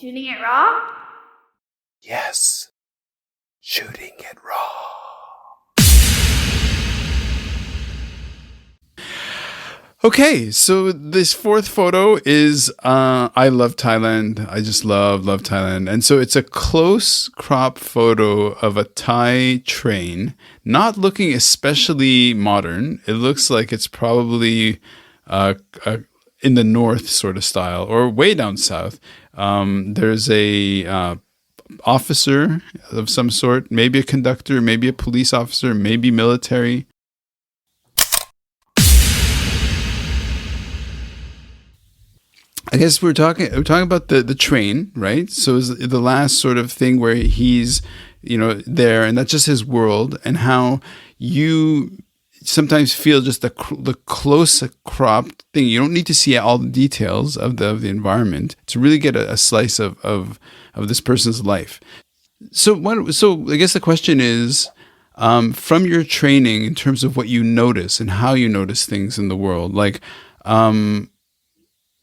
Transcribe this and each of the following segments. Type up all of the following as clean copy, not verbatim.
Shooting it raw? Yes. Shooting it raw. Okay, so this fourth photo is I love Thailand. I just love Thailand. And so it's a close crop photo of a Thai train, not looking especially modern. It looks like it's probably in the north sort of style or way down south. There's a officer of some sort, maybe a conductor, maybe a police officer, maybe military. I guess we're talking about the train, right? So is the last sort of thing where he's, there, and that's just his world, and how you sometimes feel just the close cropped thing. You don't need to see all the details of the environment to really get a slice of this person's life. So I guess the question is, from your training in terms of what you notice and how you notice things in the world, like,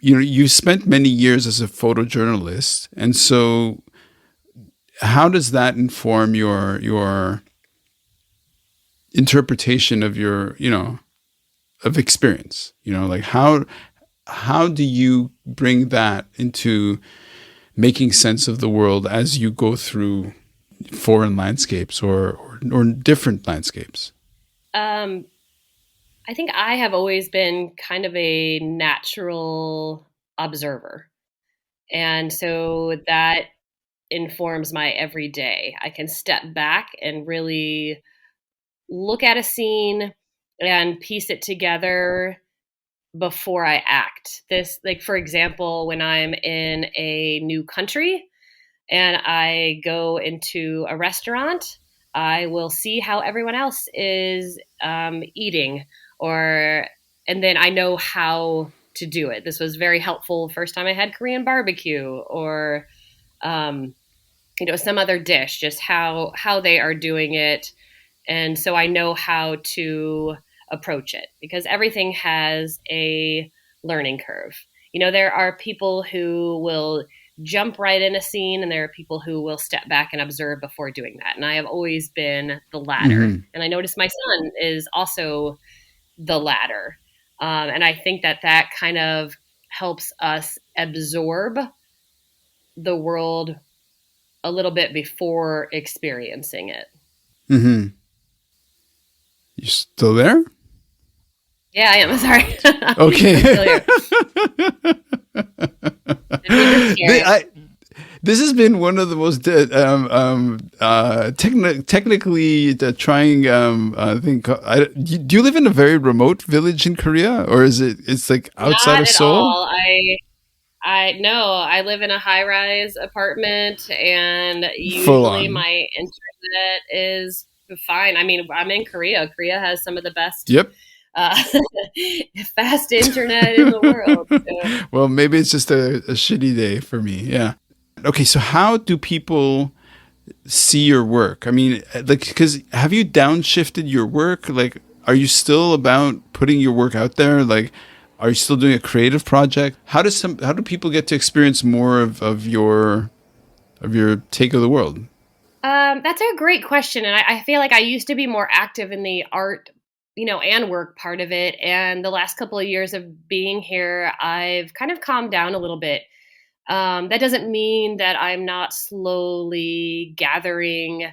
you spent many years as a photojournalist, and so how does that inform your interpretation of your of experience? Like how do you bring that into making sense of the world as you go through foreign landscapes or different landscapes? I think I have always been kind of a natural observer. And so that informs my everyday. I can step back and really look at a scene and piece it together before I act. This, like, for example, when I'm in a new country and I go into a restaurant, I will see how everyone else is eating, and then I know how to do it. This was very helpful first time I had Korean barbecue or, some other dish, just how they are doing it. And so I know how to approach it because everything has a learning curve. There are people who will jump right in a scene and there are people who will step back and observe before doing that. And I have always been the latter. Mm-hmm. And I noticed my son is also the latter. And I think that kind of helps us absorb the world a little bit before experiencing it. Mm-hmm. You still there? Yeah, I am. Sorry. Okay. This has been one of the most technically trying thing. Do you live in a very remote village in Korea, or it's like outside Not of Seoul? All. I live in a high-rise apartment, and usually my internet is fine. I mean, I'm in Korea. Korea has some of the best. Yep. Fast internet in the world. So. Well, maybe it's just a shitty day for me. Yeah. Okay, so how do people see your work? I mean, like, because have you downshifted your work? Like, are you still about putting your work out there? Like, are you still doing a creative project? How do people get to experience more of your take of the world? That's a great question, and I feel like I used to be more active in the art, and work part of it. And the last couple of years of being here, I've kind of calmed down a little bit. That doesn't mean that I'm not slowly gathering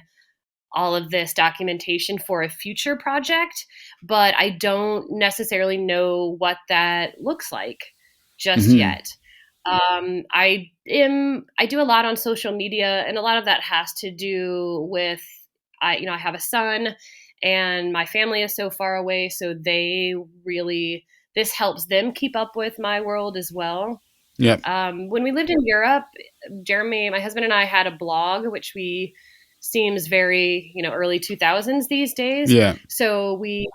all of this documentation for a future project, but I don't necessarily know what that looks like just yet. I do a lot on social media, and a lot of that has to do with, I have a son and my family is so far away. So this helps them keep up with my world as well. Yeah. When we lived in Europe, Jeremy, my husband, and I had a blog, which seems very, early 2000s these days. Yeah. So we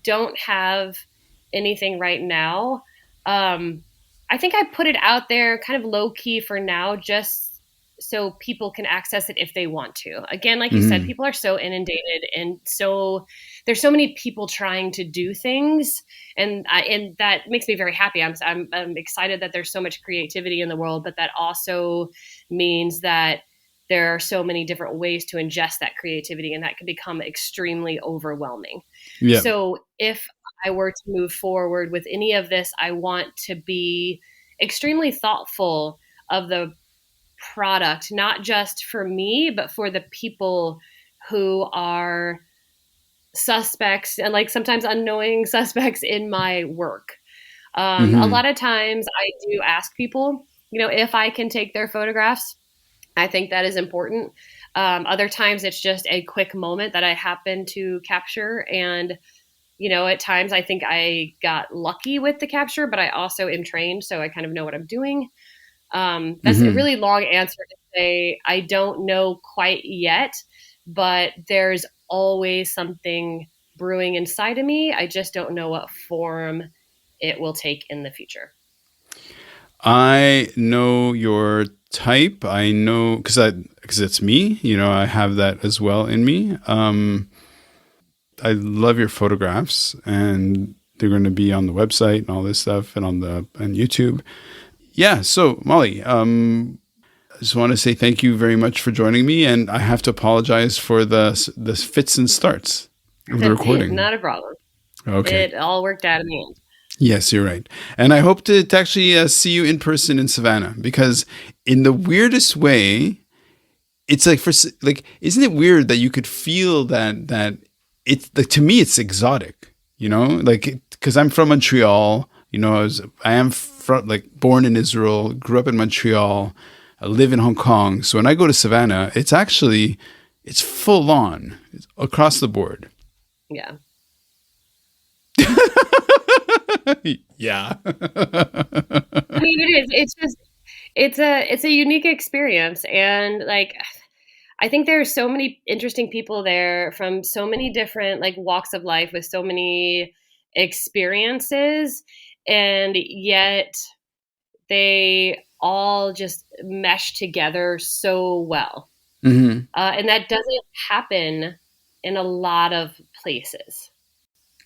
don't have anything right now. I think I put it out there kind of low key for now, just so people can access it if they want to. Again, like you said, Hmm. people are so inundated, and so there's so many people trying to do things, and that makes me very happy. I'm excited that there's so much creativity in the world, but that also means that there are so many different ways to ingest that creativity, and that can become extremely overwhelming. Yeah. So if I were to move forward with any of this, I want to be extremely thoughtful of the product, not just for me, but for the people who are suspects and like sometimes unknowing suspects in my work. A Hmm. lot of times I do ask people, if I can take their photographs. I think that is important. Other times it's just a quick moment that I happen to capture. And, at times I think I got lucky with the capture, but I also am trained, so I kind of know what I'm doing. That's a Hmm. really long answer to say I don't know quite yet, but there's always something brewing inside of me. I just don't know what form it will take in the future. I know your type. I know because it's me. I have that as well in me. I love your photographs, and they're going to be on the website and all this stuff, and on YouTube. Yeah. So Molly, I just want to say thank you very much for joining me, and I have to apologize for the fits and starts of the recording. Not a problem. Okay. It all worked out in the end. Yes, you're right. And I hope to actually see you in person in Savannah, because in the weirdest way, it's like like, isn't it weird that you could feel that it's like, to me it's exotic, like, because I'm from Montreal. I am from, like, born in Israel, grew up in Montreal, I live in Hong Kong. So when I go to Savannah, it's full on, it's across the board. Yeah. Yeah. I mean, it is. It's just it's a unique experience, and like I think there's so many interesting people there from so many different like walks of life with so many experiences, and yet they all just mesh together so well. Hmm. And that doesn't happen in a lot of places.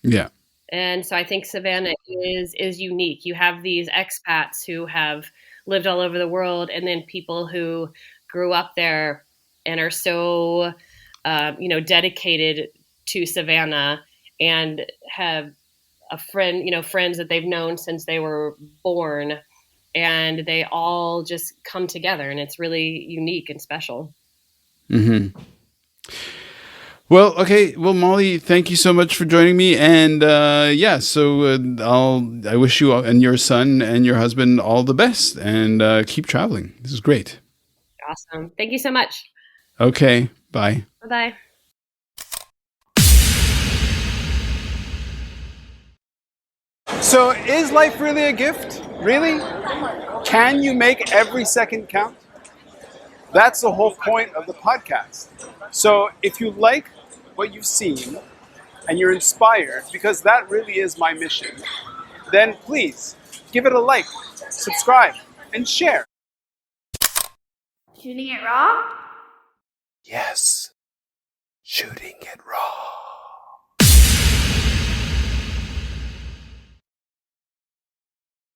Yeah. And so I think Savannah is unique. You have these expats who have lived all over the world, and then people who grew up there and are so dedicated to Savannah and have a friend, friends that they've known since they were born, and they all just come together, and it's really unique and special. Hmm. Well, okay. Well, Molly, thank you so much for joining me. And yeah, so I wish you and your son and your husband all the best, and keep traveling. This is great. Awesome. Thank you so much. Okay. Bye. Bye bye. So, is life really a gift? Really? Can you make every second count? That's the whole point of the podcast. So, if you like what you've seen and you're inspired, because that really is my mission, then please give it a like, subscribe, and share. Shooting it raw? Yes, shooting it raw.